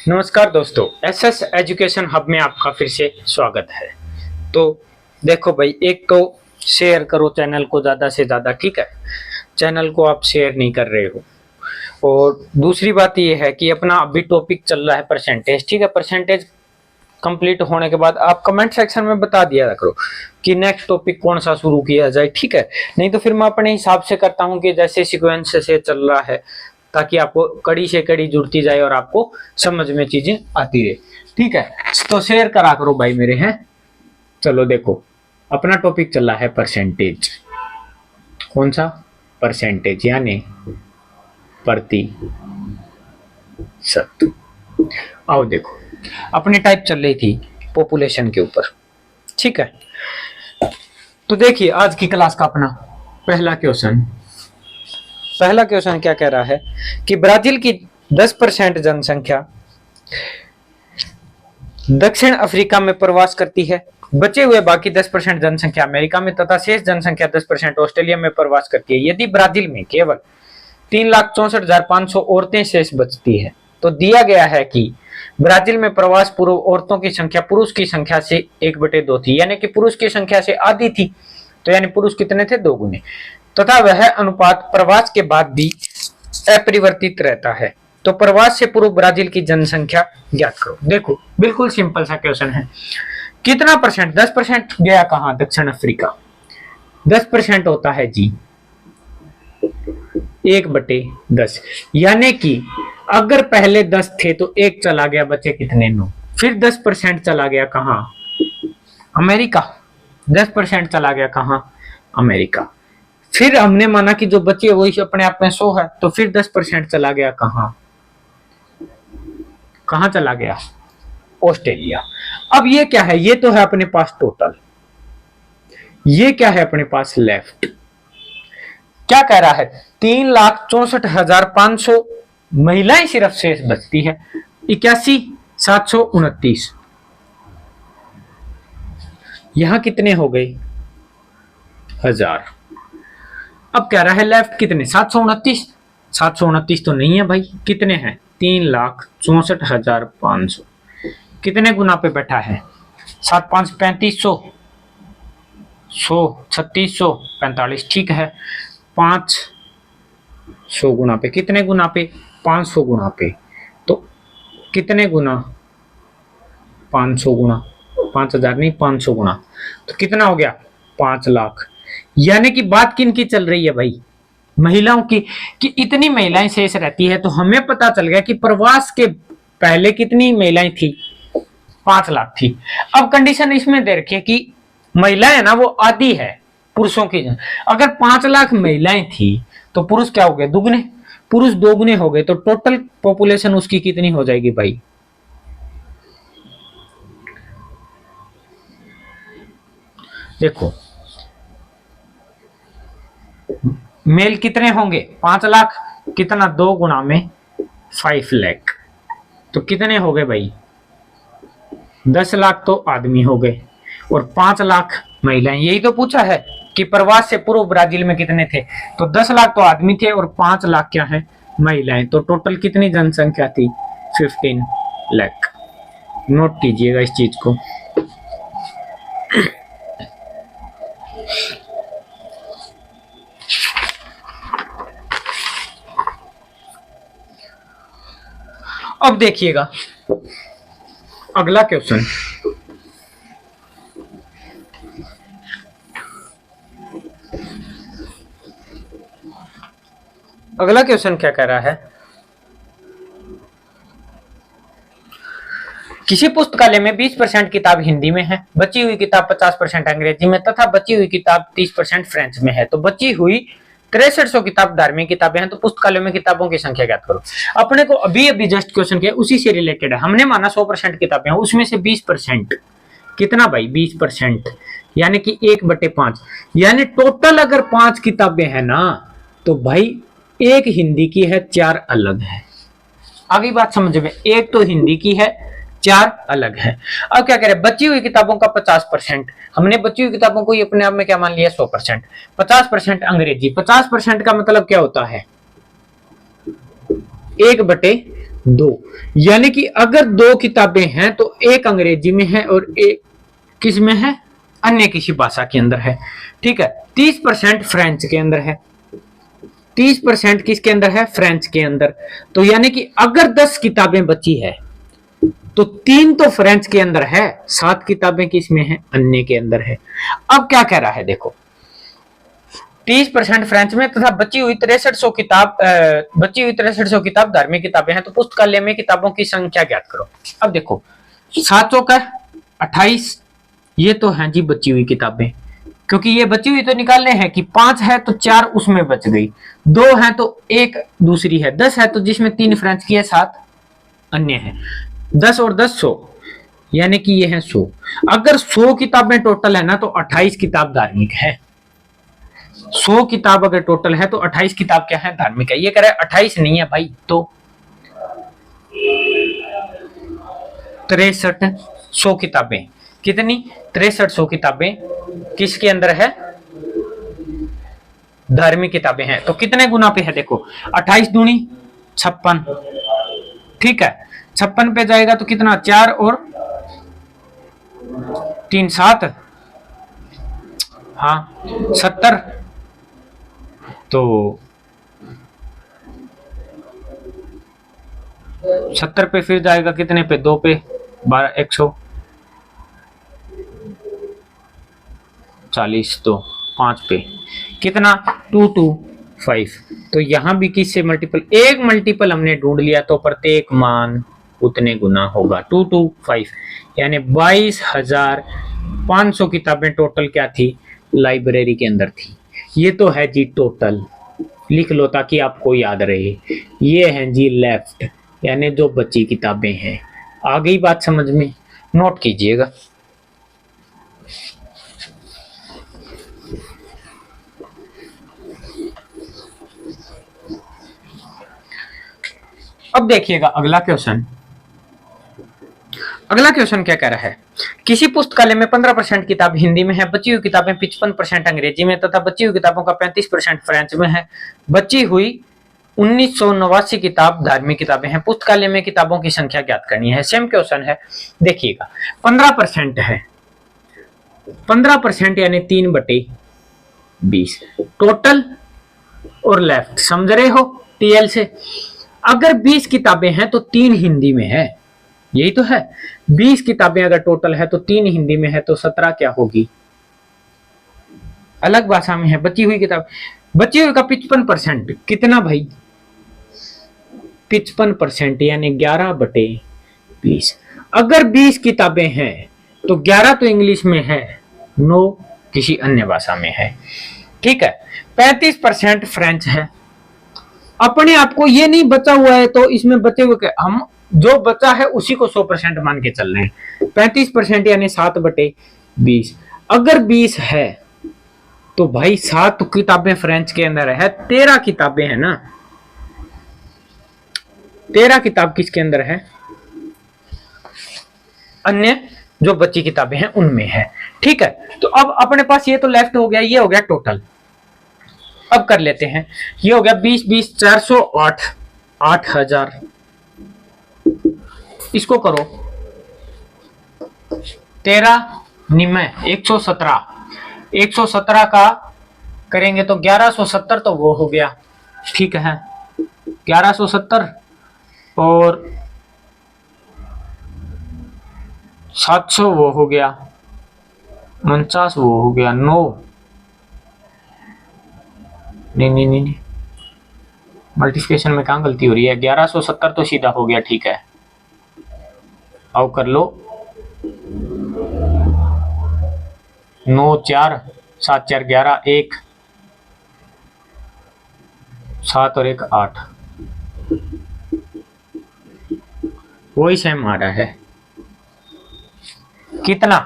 नमस्कार दोस्तों, SS education hub में आपका फिर से स्वागत है। तो देखो भाई, एक तो शेयर करो चैनल को ज़्यादा से ज़्यादा, ठीक है। चैनल को आप शेयर नहीं कर रहे हो। और दूसरी बात ये है कि अपना अभी टॉपिक चल रहा है परसेंटेज, ठीक है। परसेंटेज कंप्लीट होने के बाद आप कमेंट सेक्शन में बता दिया करो कि नेक्स्ट टॉपिक कौन सा शुरू किया जाए, ठीक है। नहीं तो फिर मैं अपने हिसाब से करता हूँ कि जैसे सीक्वेंस से चल रहा है, ताकि आपको कड़ी से कड़ी जुड़ती जाए और आपको समझ में चीजें आती रहे, ठीक है। तो शेयर करा करो भाई मेरे हैं। चलो देखो, अपना टॉपिक चल रहा है परसेंटेज। कौन सा? परसेंटेज यानी प्रतिशत। आओ देखो, अपनी टाइप चल रही थी पॉपुलेशन के ऊपर, ठीक है। तो देखिए आज की क्लास का अपना पहला क्वेश्चन क्या कह रहा है कि ब्राजील की 10% जनसंख्या दक्षिण अफ्रीका में प्रवास करती है, बचे हुए बाकी 10% जनसंख्या अमेरिका में तथा शेष जनसंख्या 10% ऑस्ट्रेलिया में प्रवास करती है। यदि ब्राजील में केवल 3,64,500 औरतें शेष बचती है तो दिया गया है कि ब्राजील में प्रवास पूर्व औरतों की संख्या पुरुष की संख्या से 1/2 थी, यानी कि पुरुष की संख्या से आधी थी। तो यानी पुरुष कितने थे? 2 गुने, तथा वह अनुपात प्रवास के बाद भी अपरिवर्तित रहता है। तो प्रवास से पूर्व ब्राजील की जनसंख्या ज्ञात करो। देखो बिल्कुल सिंपल सा क्वेश्चन है। कितना परसेंट? 10% गया कहां? दक्षिण अफ्रीका। 10% होता है जी 1/10, यानी कि अगर पहले 10 थे तो 1 चला गया, बचे कितने? 9। फिर 10% चला गया कहां? अमेरिका। 10% चला गया कहां? अमेरिका। फिर हमने माना कि जो बची है वही अपने आप में 100 है, तो फिर 10% चला गया कहां चला गया? ऑस्ट्रेलिया। अब ये क्या है? ये तो है अपने पास टोटल, ये क्या है अपने पास? लेफ्ट। क्या कह रहा है? 3,64,500 महिलाएं सिर्फ शेष बचती है। 81,729। यहां कितने हो गए? 1000। अब कह रहा है लेफ्ट कितने? 729। 729 तो नहीं है भाई, कितने हैं? 3,64,500। कितने गुना पे बैठा है? 7 5 3500, 100 3600 45, ठीक है। 500 गुना पे, कितने गुना पे? 500 गुना पे। तो कितने गुना? 500 गुना, 5000 नहीं, 500 गुना। तो कितना हो गया? 5 लाख। यानी कि बात किन की चल रही है भाई? महिलाओं की, कि इतनी महिलाएं शेष रहती है। तो हमें पता चल गया कि प्रवास के पहले कितनी महिलाएं थी? 5 लाख थी। अब कंडीशन इसमें दे रखी है कि महिलाएं ना वो आधी है पुरुषों की। अगर 5 लाख महिलाएं थी तो पुरुष क्या हो गए? दुगने। पुरुष 2 गुने हो गए, तो टोटल पॉपुलेशन उसकी कितनी हो जाएगी भाई? देखो मेल कितने होंगे? 5 लाख। कितना? 2 गुना में 5 लाख। तो कितने हो गए भाई? 10 लाख तो आदमी हो गए और 5 लाख महिलाएं। यही तो पूछा है कि प्रवास से पूर्व ब्राजील में कितने थे। तो 10 लाख तो आदमी थे और 5 लाख क्या है? महिलाएं। तो टोटल कितनी जनसंख्या थी? 15 लाख। नोट कीजिएगा इस चीज को। अब देखिएगा अगला क्वेश्चन। अगला क्वेश्चन क्या कह रहा है? किसी पुस्तकालय में 20% किताब हिंदी में है, बची हुई किताब 50% अंग्रेजी में तथा बची हुई किताब 30% फ्रेंच में है। तो बची हुई 6300 किताब धार्मिक किताबें हैं। तो पुस्तकालय में किताबों की संख्या ज्ञात करो। अपने को अभी अभी जस्ट क्वेश्चन किया, उसी से रिलेटेड है। हमने माना 100% किताबें हैं, उसमें से 20%। कितना भाई? 20%, यानी कि 1/5। यानी टोटल अगर 5 किताबें हैं ना, तो भाई एक हिंदी की है, 4 अलग है। आगे बात समझ में? एक तो हिंदी की है, 4 अलग है। अब क्या करें? बची हुई किताबों का 50%। हमने बची हुई किताबों को अपने आप में क्या मान लिया? 100%। 50% अंग्रेजी। 50% का मतलब क्या होता है? 1/5 दो, यानी कि अगर दो किताबें हैं तो एक अंग्रेजी में है और एक किस में है, अन्य किसी भाषा के अंदर है। ठीक है, 30% फ्रेंच के अंदर है, 30% किसके अंदर है, फ्रेंच के अंदर। तो यानी कि अगर 10 किताबें बची है तो 3 तो फ्रेंच के अंदर है, 7 किताबें किसमें है, अन्य के अंदर है। अब क्या कह रहा है देखो, 30% फ्रेंच में तथा बची हुई 6300 किताब धार्मिक किताबें हैं, तो पुस्तकालय में किताबों की संख्या ज्ञात करो। अब देखो 7 चौका 28, ये तो है जी बची हुई किताबें, क्योंकि ये बची हुई तो निकालने हैं कि 5 है तो 4 उसमें बच गई, 2 है तो 1 दूसरी है, 10 है तो जिसमें 3 फ्रेंच की है, 7 अन्य है। 10 और 10 100, यानी कि ये है 100। अगर 100 किताबें टोटल है ना तो 28 किताब धार्मिक है। 100 किताब अगर टोटल है तो 28 किताब क्या है, धार्मिक है। ये कह रहा है 28 नहीं है भाई, तो 6300 किताबें, कितनी, 6300 किताबें किसके अंदर है, धार्मिक किताबें हैं। तो कितने गुना पे है देखो, 28 दूनी 56, ठीक है, 56 पे जाएगा तो कितना, 4 और 3 7, हाँ 70, तो 70 पे फिर जाएगा कितने पे, 2 पे 12, 140, तो 5 पे कितना, 225। तो यहां भी किससे मल्टीपल, एक मल्टीपल हमने ढूंढ लिया तो प्रत्येक मान उतने गुना होगा, 225, यानी 22,500 किताबें टोटल क्या थी, लाइब्रेरी के अंदर थी। ये तो है जी टोटल, लिख लो ताकि आपको याद रहे। ये है जी लेफ्ट, यानी जो बची किताबें हैं। आ गई बात समझ में, नोट कीजिएगा। अब देखिएगा अगला क्वेश्चन। अगला क्वेश्चन क्या कह रहा है, किसी पुस्तकालय में 15% किताब हिंदी में है, बची हुई किताबें 55% अंग्रेजी में तथा बची हुई किताबों का 35% फ्रेंच में है। बची हुई 1989 किताब धार्मिक किताबें हैं। पुस्तकालय में किताबों की संख्या ज्ञात करनी है। सेम क्वेश्चन है, देखिएगा 15% है, 15% यानी 3/20 टोटल और लेफ्ट, समझ रहे हो टीएल से। अगर 20 किताबें हैं तो 3 हिंदी में है, यही तो है। 20 किताबें अगर टोटल है तो 3 हिंदी में है, तो 17 क्या होगी, अलग भाषा में है। बची हुई किताब, बची हुई का 55% कितना भाई, 55% यानी 11/20। अगर 20 किताबें हैं तो 11 तो इंग्लिश में है, 9 किसी अन्य भाषा में है, ठीक है। 35% फ्रेंच है। अपने आप को ये नहीं बचा हुआ है तो इसमें बचे हुए हम जो बचा है उसी को 100% मान के चल रहे हैं। 35% यानी 7/20। अगर 20 है तो भाई 7 किताबें फ्रेंच के अंदर है, 13 किताबें है ना, 13 किताब किसके अंदर है, अन्य जो बची किताबें हैं उनमें है, ठीक है। तो अब अपने पास ये तो लेफ्ट हो गया, ये हो गया टोटल। अब कर लेते हैं, ये हो गया 20 20 408, 8000। इसको करो 13 निमे 117, 117 का करेंगे तो 1170, तो वो हो गया, ठीक है 1170, और 700 वो हो गया, 49 वो हो गया, 9 नहीं मल्टीप्लिकेशन में कहाँ गलती हो रही है, 1170 तो सीधा हो गया, ठीक है। आओ कर लो, 9 4 7 4 11, 1 7 और 1 8, वही सेम आ रहा है, कितना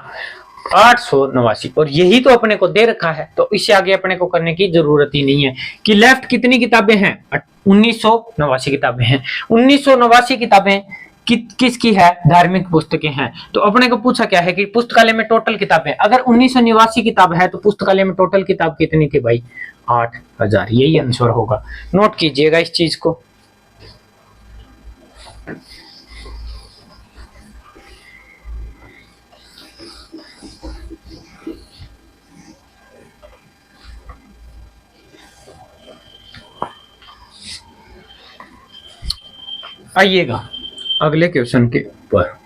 889। और यही तो अपने को दे रखा है, तो इससे आगे अपने को करने की जरूरत ही नहीं है कि लेफ्ट कितनी किताबें हैं, 1989 किताबें हैं। 1989 किताबें किसकी है, धार्मिक पुस्तकें हैं। तो अपने को पूछा क्या है कि पुस्तकालय में टोटल किताबें, अगर 1989 किताब है तो पुस्तकालय में टोटल किताब कितनी थी भाई, 8000। यही आंसर होगा, नोट कीजिएगा इस चीज को। आइएगा अगले क्वेश्चन के ऊपर।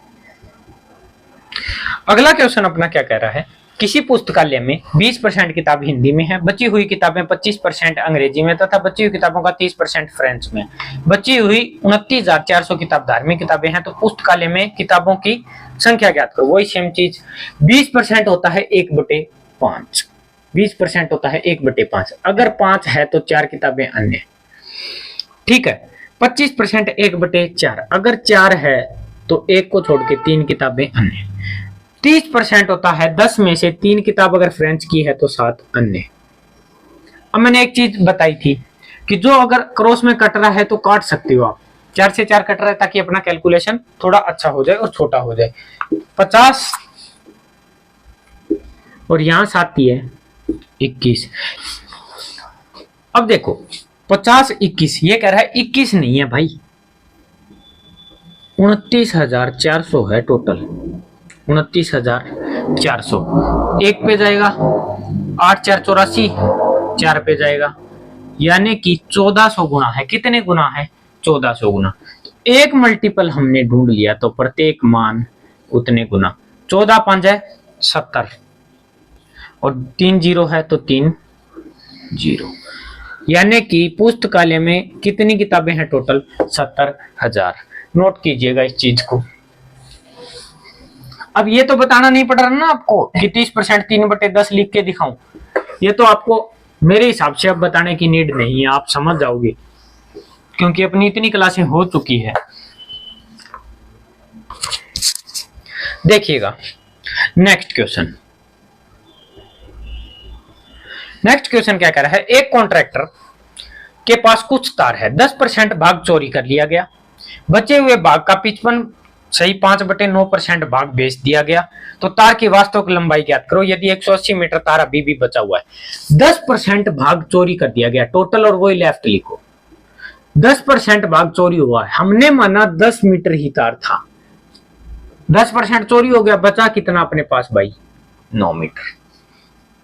अगला क्वेश्चन अपना क्या कह रहा है, किसी पुस्तकालय में 20% किताब हिंदी में है, बची हुई किताबें 25% अंग्रेजी में तथा बची हुई किताबों का 30% फ्रेंच में, बची हुई 29,400 किताब धार्मिक किताबें हैं, तो पुस्तकालय में किताबों की संख्या ज्ञात करो। वही सेम चीज, 20% होता है 1/5, 20% होता है 1/5। अगर 5 है तो 4 किताबें अन्य, ठीक है। 25% 1/4, अगर 4 है तो 1 को छोड़ के 3 किताबें अन्य। 30% होता है 10 में से 3 किताब अगर फ्रेंच की है तो 7 अन्य। अब मैंने एक चीज बताई थी कि जो अगर क्रॉस में कट रहा है तो काट सकते हो आप, 4 से 4 कट रहा है ताकि अपना कैलकुलेशन थोड़ा अच्छा हो जाए और छोटा हो जाए। 50 और यहां 7 है 21। अब देखो 50 21, ये कह रहा है 21 नहीं है भाई, 29,400 है टोटल, 29,400। 1 पे जाएगा 8 4 84, 4 पे जाएगा, यानी कि 1400 गुना है। कितने गुना है? 1400 गुना। तो एक मल्टीपल हमने ढूंढ लिया तो प्रत्येक मान उतने गुना। 14 5 है 70 और 3 0 है तो 3 0, यानी कि पुस्तकालय में कितनी किताबें हैं टोटल? 70,000। नोट कीजिएगा इस चीज को। अब ये तो बताना नहीं पड़ रहा ना आपको कि 30% 3/10 लिख के दिखाऊं, ये तो आपको मेरे हिसाब से अब बताने की नीड नहीं है, आप समझ जाओगे क्योंकि अपनी इतनी क्लासें हो चुकी है। देखिएगा नेक्स्ट क्वेश्चन। नेक्स्ट क्वेश्चन क्या कह रहा है, एक कॉन्ट्रैक्टर के पास कुछ तार है, 10% भाग चोरी कर लिया गया, बचे हुए भाग का 55 सही 5/9% भाग बेच दिया गया, तो तार की वास्तविक लंबाई ज्ञात करो यदि 180 मीटर तार अभी भी बचा हुआ है। 10% भाग चोरी कर दिया गया टोटल, और वही लेफ्ट लिखो। 10% भाग चोरी हुआ है, हमने माना 10 मीटर ही तार था, 10% चोरी हो गया, बचा कितना अपने पास भाई? 9 मीटर।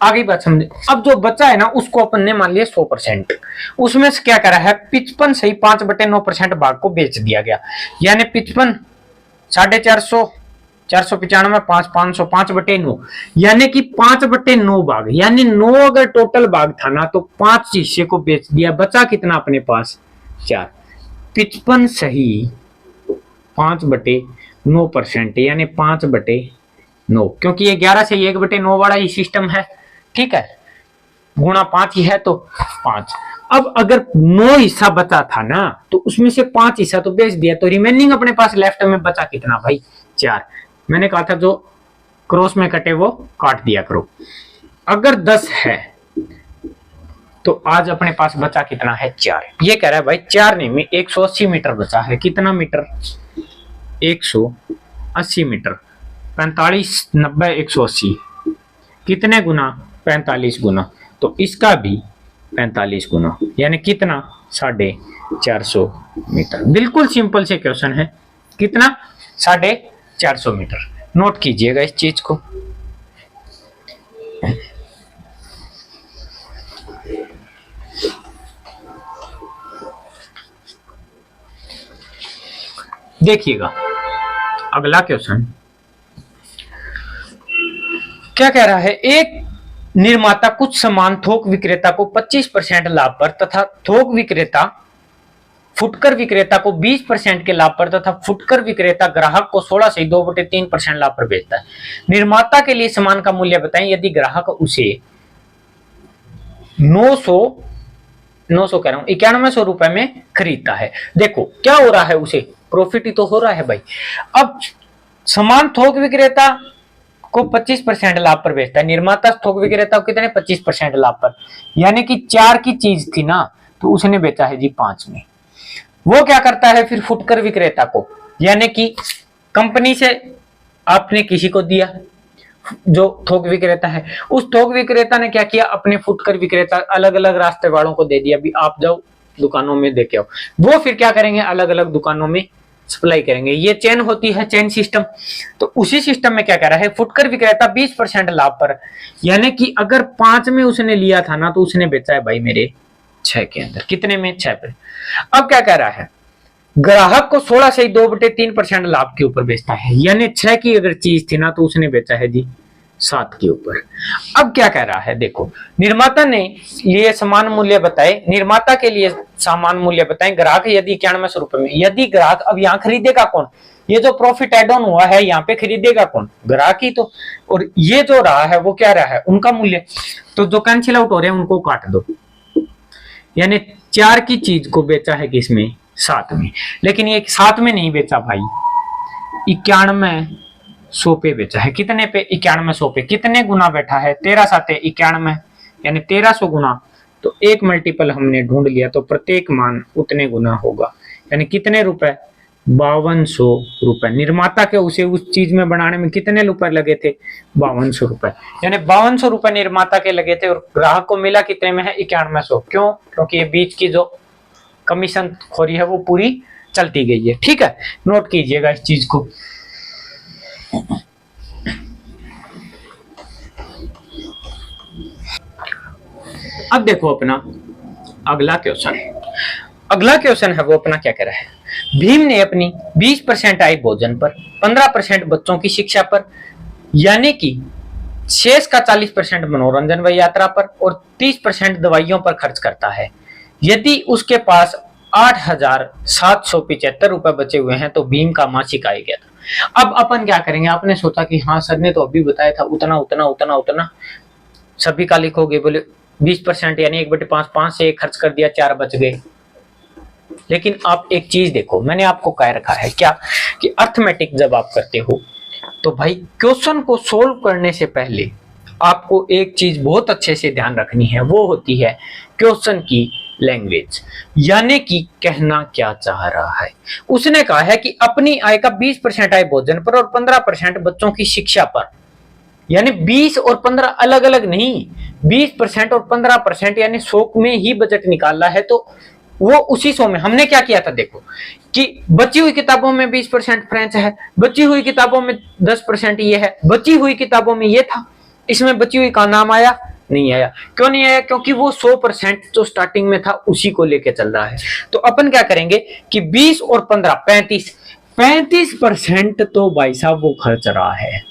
आगे बात समझे। अब जो बचा है ना उसको अपन ने मान लिया 100%, उसमें से क्या करा है 55 सही 5/9% भाग को बेच दिया गया, यानी 55 450 495 5 500 5/9, यानी कि 5/9 भाग, यानी 9 अगर टोटल भाग था ना तो 5 हिस्से को बेच दिया, बचा कितना अपने पास? 4। 55 सही 5/9%, यानी 5/9, क्योंकि ये 11 से 1/9 वाला ही सिस्टम है, ठीक है। गुणा 5 ही है तो 5। अब अगर 9 हिस्सा बचा था ना तो उसमें से 5 हिस्सा तो बेच दिया, तो रिमेनिंग अपने पास लेफ्ट में बचा कितना भाई? 4। मैंने कहा था जो क्रॉस में कटे वो काट दिया करो। अगर 10 है तो आज अपने पास बचा कितना है? 4। ये कह रहा है भाई 4 नहीं में 180 मीटर बचा है। कितना मीटर? 180 मीटर। 45 90 180 कितने गुना? 45 गुना। तो इसका भी 45 गुना, यानी कितना? 450 मीटर। बिल्कुल सिंपल से क्वेश्चन है। कितना? 450 मीटर। नोट कीजिएगा इस चीज को। देखिएगा अगला क्वेश्चन क्या कह रहा है, एक निर्माता कुछ सामान थोक विक्रेता को 25% लाभ पर तथा थोक विक्रेता फुटकर विक्रेता को 20% के लाभ पर तथा फुटकर विक्रेता ग्राहक को 16 से 2/3% लाभ पर बेचता है। निर्माता के लिए सामान का मूल्य बताएं यदि ग्राहक उसे 900 कह रहा हूं 9100 रुपए में खरीदता है। देखो क्या हो रहा है, उसे प्रॉफिट ही तो हो रहा है भाई। अब सामान थोक विक्रेता को 25% लाभ पर बेचता है, निर्माता थोक विक्रेता को कितने? 25% लाभ पर, यानी कि 4 की चीज थी ना तो उसने बेचा है जी 5 में। वो क्या करता है फिर फुटकर विक्रेता को, यानी कि कंपनी से आपने किसी को दिया जो थोक विक्रेता है, उस थोक विक्रेता ने क्या किया, अपने फुटकर विक्रेता अलग अलग रास्ते वालों को दे दिया, भी आप जाओ दुकानों में देके आओ। वो फिर क्या करेंगे, अलग अलग दुकानों में सप्लाई करेंगे। ये चेन होती है, चेन सिस्टम। तो उसी सिस्टम में क्या कह रहा है, फुटकर विक्रेता 20% लाभ पर, यानी कि अगर 5 में उसने लिया था ना तो उसने बेचा है भाई मेरे 6 के अंदर। कितने में? 6 पे। अब क्या कह रहा है, ग्राहक को 16 से 2/3% लाभ के ऊपर बेचता है, यानी 6 की अगर चीज थी ना तो उसने बेचा है जी 7 के ऊपर। अब क्या कह रहा है, देखो निर्माता ने लिए समान मूल्य बताए, निर्माता के लिए समान मूल्य बताए, ग्राहक यदि 9100 रुपए में, यदि ग्राहक, अब यहाँ खरीदेगा कौन, ये जो प्रॉफिट एड ऑन हुआ है यहाँ पे खरीदेगा कौन, ग्राहक ही तो, और ये जो रहा है वो क्या रहा है, उनका मूल्य, तो जो कैंसिल आउट हो रहे हैं उनको काट दो, यानी 4 की चीज को बेचा है किसमें, 7 में, लेकिन ये 7 में नहीं बेचा भाई, 9100 पे बेचा है, कितने पे, 9100 पे, कितने गुना बैठा है, 13 7 91, यानी 1300 गुना, तो एक मल्टीपल हमने ढूंढ लिया, तो प्रत्येक मान उतने गुना होगा, यानी कितने रुपए, 5200 रुपए, निर्माता के उसे उस चीज में बनाने में कितने रुपए लगे थे, 5200 रुपए, यानी 5200 रुपए निर्माता के लगे थे और ग्राहक को मिला कितने में है, 9100, क्यों, क्योंकि ये बीच की जो कमीशन खोरी है वो पूरी चलती गई है, ठीक है, नोट कीजिएगा इस चीज को। अब देखो अपना अगला क्वेश्चन, अगला क्वेश्चन है वो अपना क्या कह रहा है, भीम ने अपनी 20% आय भोजन पर, 15% बच्चों की शिक्षा पर, यानी कि शेष का 40% मनोरंजन व यात्रा पर और 30% दवाइयों पर खर्च करता है। यदि उसके पास 8,775 रुपए बचे हुए हैं तो भीम का मासिक आय क्या था। अब अपन क्या करेंगे, आपने सोचा कि हाँ सर ने तो अभी बताया था उतना उतना उतना उतना, सभी का लिखोगे, बोले 20% यानी 1/5, 5 से 1 खर्च कर दिया, 4 बच गए। लेकिन आप एक चीज देखो, मैंने आपको कह रखा है क्या कि अर्थमेटिक जब आप करते हो तो भाई क्वेश्चन को सोल्व करने से पहले आपको एक चीज बहुत अच्छे से ध्यान रखनी है, वो होती है क्वेश्चन की लैंग्वेज, यानी कि कहना क्या चाह रहा है। उसने कहा है कि अपनी आय का 20% आय भोजन पर और 15% बच्चों की शिक्षा पर, यानी 20 और 15 अलग अलग नहीं, 20% और 15%, यानी 100 में ही बजट निकालना है, तो वो उसी 100 में हमने क्या किया था, देखो कि बची हुई किताबों में 20% फ्रेंच है, बची हुई किताबों में 10% ये है, बची हुई किताबों में ये था, इसमें बची हुई का नाम आया नहीं आया, क्यों नहीं आया, क्योंकि वो 100% जो स्टार्टिंग में था उसी को लेके चल रहा है। तो अपन क्या करेंगे कि 20 और 15 35% तो भाई साहब वो खर्च रहा है,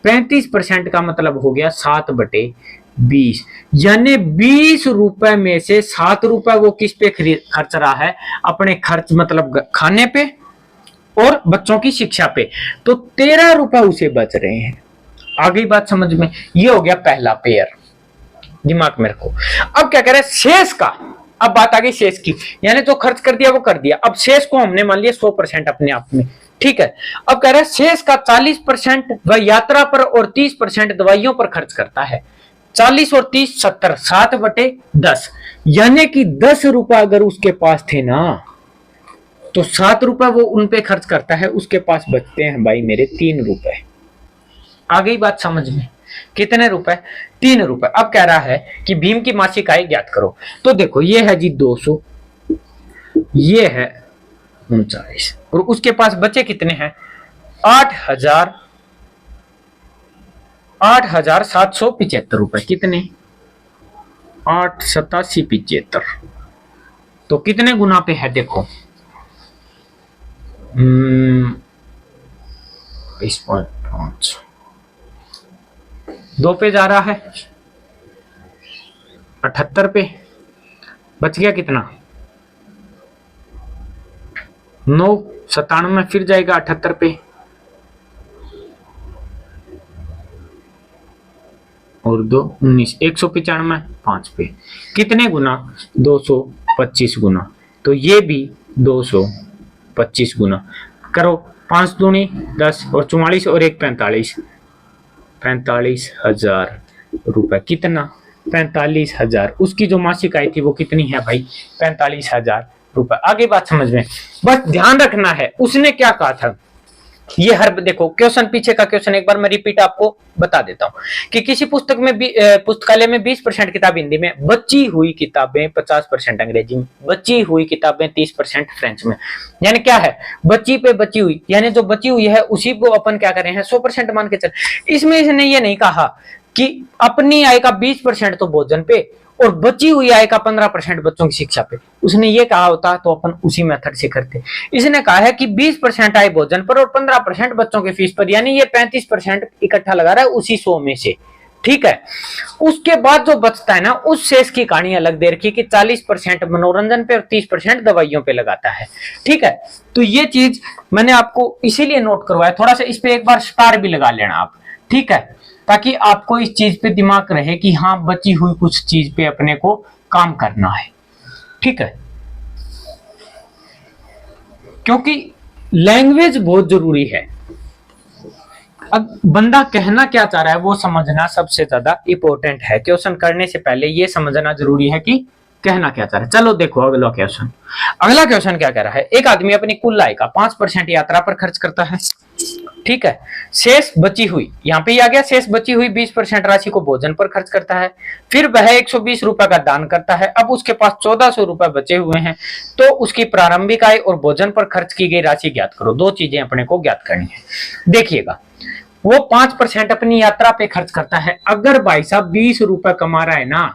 35% का मतलब हो गया 7/20, यानी 20 रुपए में से 7 रुपए वो किस पे खर्च रहा है, अपने खर्च मतलब खाने पे और बच्चों की शिक्षा पे, तो 13 रुपए उसे बच रहे हैं। आ गई बात समझ में, ये हो गया पहला पेयर, दिमाग में रखो। अब क्या कह रहे हैं, शेष का, अब बात आ गई शेष की, यानी जो खर्च कर दिया वो कर दिया, अब शेष को हमने मान लिया 100% अपने आप में, ठीक है। अब कह रहे हैं शेष का 40% वह यात्रा पर और 30% दवाइयों पर खर्च करता है, 40 और 30 70, 7/10, यानी कि 10 रुपए अगर उसके पास थे ना तो 7 रुपए वो उन पे खर्च करता है, उसके पास बचते हैं भाई मेरे 3 रुपए। आ गई बात समझ में, कितने रुपए, 3 रुपए। अब कह रहा है कि भीम की मासिक आय ज्ञात करो, तो देखो ये है जी 200, ये है 39 और उसके पास बचे कितने हैं, 8,775 रुपए, कितने, 8 87 75, तो कितने गुना पे है देखो, 20.5, 2 पे जा रहा है, 78 पे बच गया कितना, 9 97, फिर जाएगा 78 पे और 2 19, 195, 5 पे, कितने गुना, 225 गुना, तो ये भी 225 गुना करो, 5 दूनी 10 और 44 और 1 45, 45,000 रुपए, कितना, 45,000, उसकी जो मासिक आय थी वो कितनी है भाई, 45,000 रुपए। आगे बात समझ में, बस ध्यान रखना है उसने क्या कहा था, ये हर देखो क्वेश्चन, पीछे का क्वेश्चन एक बार मैं रिपीट आपको बता देता हूं कि किसी पुस्तक में पुस्तकालय में 20% किताब हिंदी में, बची हुई किताबें 50% अंग्रेजी में, बची हुई किताबें 30% फ्रेंच में, यानी क्या है, बची पे बची हुई, यानी जो बची हुई है उसी को अपन क्या करें हैं 100% मान के चल। इसमें इसने ये नहीं कहा कि अपनी आय का 20% तो भोजन पे और बची हुई आय का 15% बच्चों की शिक्षा पे। उसने ये कहा होता तो अपन उसी मेथड से करते। इसने कहा है कि 20% आय भोजन पर और 15% बच्चों की फीस पर, यानी ये 35% इकट्ठा लगा रहा है उसी 100 में से, ठीक है। उसके बाद जो बचता है ना, उस शेष की कहानी अलग दे रखी कि 40% मनोरंजन पे और 30% दवाइयों पे लगाता है, ठीक है। तो ये चीज मैंने आपको इसीलिए नोट करवाया, थोड़ा सा इस पे एक बार स्टार भी लगा लेना आप, ठीक है, ताकि आपको इस चीज पे दिमाग रहे कि हाँ बची हुई कुछ चीज पे अपने को काम करना है, ठीक है। क्योंकि लैंग्वेज बहुत जरूरी है। अब बंदा कहना क्या चाह रहा है वो समझना सबसे ज्यादा इंपॉर्टेंट है। क्वेश्चन करने से पहले ये समझना जरूरी है कि कहना क्या चाह रहा है। चलो देखो अगला क्वेश्चन। अगला क्वेश्चन क्या कह रहा है, एक आदमी अपनी कुल आय का 5% यात्रा पर खर्च करता है, ठीक है। शेष बची हुई, यहाँ पे आ गया, शेष बची हुई 20% राशि को भोजन पर खर्च करता है। फिर वह 120 रुपए का दान करता है। अब उसके पास 1400 रुपए बचे हुए हैं, तो उसकी प्रारंभिक आय और भोजन पर खर्च की गई राशि ज्ञात करो। दो चीजें अपने को ज्ञात करनी है। देखिएगा, वो 5% अपनी यात्रा पे खर्च करता है। अगर भाई साहब 20 रुपए कमा रहा है ना,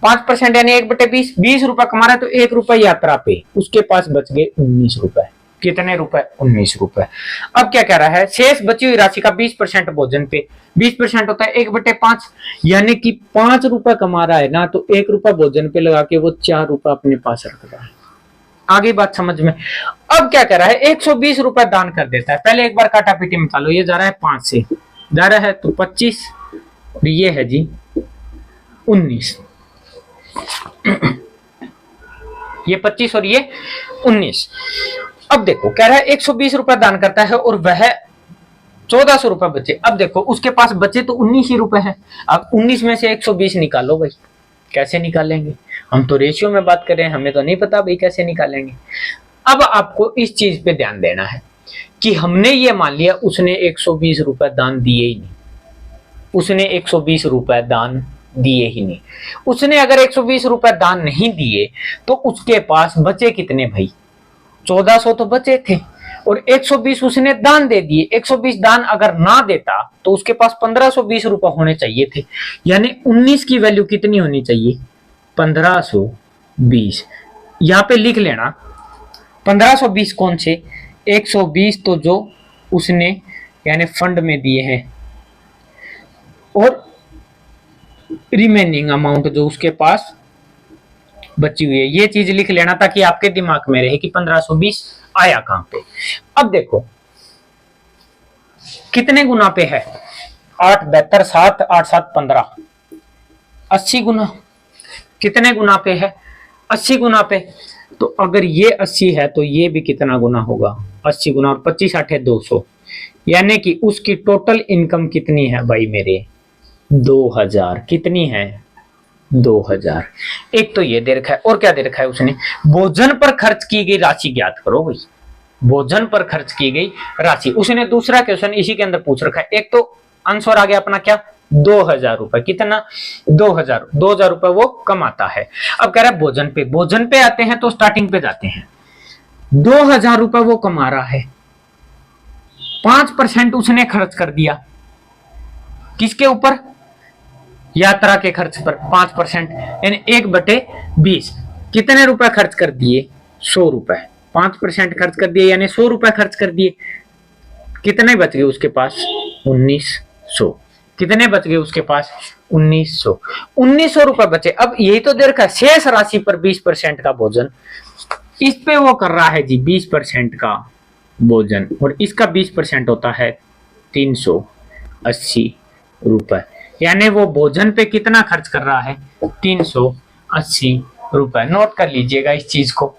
5% यानी 1/20, 20 रुपए कमा रहा है तो 1 रुपए यात्रा पे, उसके पास बच गए 19 रुपए। कितने रुपए? 19 रुपए। अब क्या कह रहा है, शेष बची हुई राशि का 20% भोजन पे, 20% होता है 1/5, यानी कि 5 रुपए कमा रहा है ना, तो 1 रुपए भोजन पे लगा के वो 4 रुपए अपने पास रख रहा है। आगे बात समझ में। अब क्या कह रहा है, 120 रुपए दान कर देता है। पहले एक बार काटा पीटी में लो, ये जा रहा है 5 से, जा रहा है तो 25, और ये है जी 19। ये 25 और ये 19। अब देखो कह रहा है 120 रुपए दान करता है और वह 1400 रुपए बचे। अब देखो उसके पास बचे तो 19 ही रुपए है। अब 19 में से 120 निकालो भाई, कैसे निकालेंगे? हम तो रेशियो में बात कर रहे हैं, हमें तो नहीं पता भाई कैसे निकालेंगे। अब आपको इस चीज पे ध्यान देना है कि हमने ये मान लिया उसने 120 रुपए दान दिए ही नहीं, उसने 120 रुपए दान दिए ही नहीं। उसने अगर 120 रुपए दान नहीं दिए तो उसके पास बचे कितने भाई? 1400 तो बचे थे, और 120 उसने दान दे दिए। 120 दान अगर ना देता तो उसके पास 1520 रुपए होने चाहिए थे, यानी 19 की वैल्यू कितनी होनी चाहिए? 1520। यहां पे लिख लेना 1520 कौन से? 120 तो जो उसने यानी फंड में दिए हैं, और रिमेनिंग अमाउंट जो उसके पास बची हुई है। ये चीज लिख लेना ताकि आपके दिमाग में रहे कि 1520 आया कहां पे। अब देखो कितने गुना पे है? 8 72 7 8 7 15, 80 गुना। कितने गुना पे है? 80 गुना पे। तो अगर ये 80 है तो ये भी कितना गुना होगा? 80 गुना, और 25 8 है 200, यानी कि उसकी टोटल इनकम कितनी है भाई मेरे? 2000। कितनी है? 2000। एक तो ये दे रखा है, और क्या दे रखा है उसने? भोजन पर खर्च की गई राशि ज्ञात करो भाई। भोजन पर खर्च की गई राशि उसने दूसरा क्वेश्चन इसी के अंदर पूछ रखा है। एक तो आंसर आ गया अपना क्या? 2000 रुपए। कितना? 2000 रुपए वो कमाता है। अब कह रहा है भोजन पे, भोजन पे आते हैं तो स्टार्टिंग पे जाते हैं। 2000 रुपए वो कमा रहा है, 5% उसने खर्च कर दिया। किसके ऊपर? यात्रा के खर्च पर 5%, यानी 1/20। कितने रुपए खर्च कर दिए? 100 रुपए। 5% खर्च कर दिए यानी 100 रुपए खर्च कर दिए। कितने बच गए उसके पास? 1900। कितने बच गए उसके पास? 1900। 1900 रुपए बचे। अब यही तो दे रखा है, शेष राशि पर 20% का भोजन। इस पे वो कर रहा है जी 20% का भोजन, और इसका 20% होता है 380 रुपए। यानी वो भोजन पे कितना खर्च कर रहा है? 380 रुपए। नोट कर लीजिएगा इस चीज को।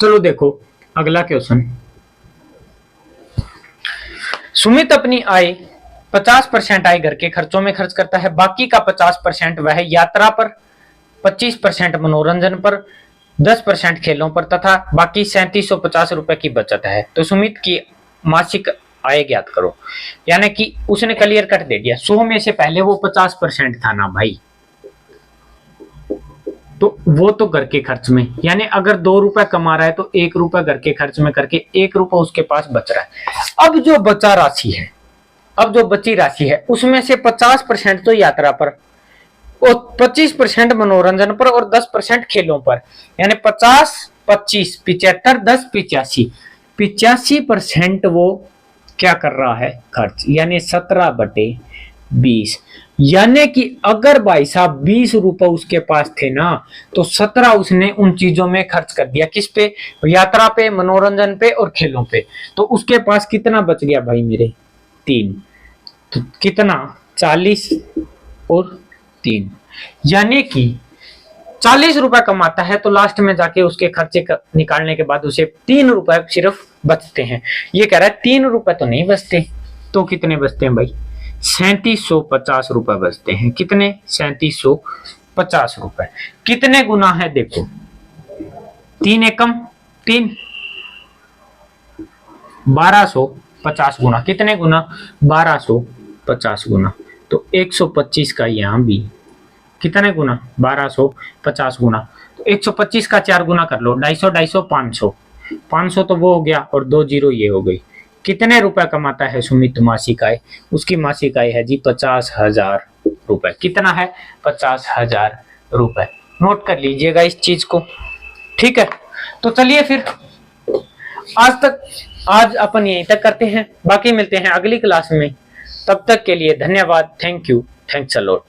चलो देखो अगला क्वेश्चन। सुमित अपनी आय 50% आय घर के खर्चों में खर्च करता है, बाकी का 50% वह यात्रा पर, 25% मनोरंजन पर, 10% खेलों पर तथा बाकी 3750 रुपए की बचत है। तो सुमित की मासिक आय ज्ञात करो। यानी कि उसने क्लियर कट दे दिया, 100 में से पहले वो 50% था ना भाई, तो वो तो घर के खर्च में, यानी अगर 2 रुपए कमा रहा है तो 1 रुपए घर के खर्च में करके 1 रुपए उसके पास बच रहा है। अब जो बचा राशि है, अब जो बची राशि है उसमें से 50% तो यात्रा पर और 25% मनोरंजन पर और 10% खेलों पर, यानी 50, 25, 75, 10, 85, 85% वो क्या कर रहा है खर्च, यानी 17/20। यानी कि अगर भाई साहब 20 रुपए उसके पास थे ना, तो 17 उसने उन चीजों में खर्च कर दिया। किस पे? यात्रा पे, मनोरंजन पे और खेलों पे। तो उसके पास कितना बच गया भाई मेरे? 3। तो कितना? 40 और 3, यानी कि 40 रुपए कमाता है तो लास्ट में जाके उसके खर्चे निकालने के बाद उसे 3 रुपए सिर्फ बचते हैं। ये कह रहा है 3 रुपए तो नहीं बचते, तो कितने बचते हैं भाई? 3750 रुपए बचते हैं। कितने? 3750 रुपए। कितने गुना है देखो, 3 एकम 3, 1250 गुना। कितने गुना? 1250 गुना। तो 125 का यहां भी कितने गुना? 1250 गुना। तो 125 का 4 गुना कर लो, 250, 250, 500, 500 तो वो हो गया और 2 जीरो ये हो गई। कितने रुपए कमाता है सुमित मासिक आय? उसकी मासिक आय है जी 50,000 रुपए। कितना है? 50,000 रुपए। नोट कर लीजिएगा इस चीज को, ठीक है। तो चलिए फिर आज अपन यहीं तक करते हैं, बाकी मिलते हैं अगली क्लास में। तब तक के लिए धन्यवाद। Thank you, thanks a lot.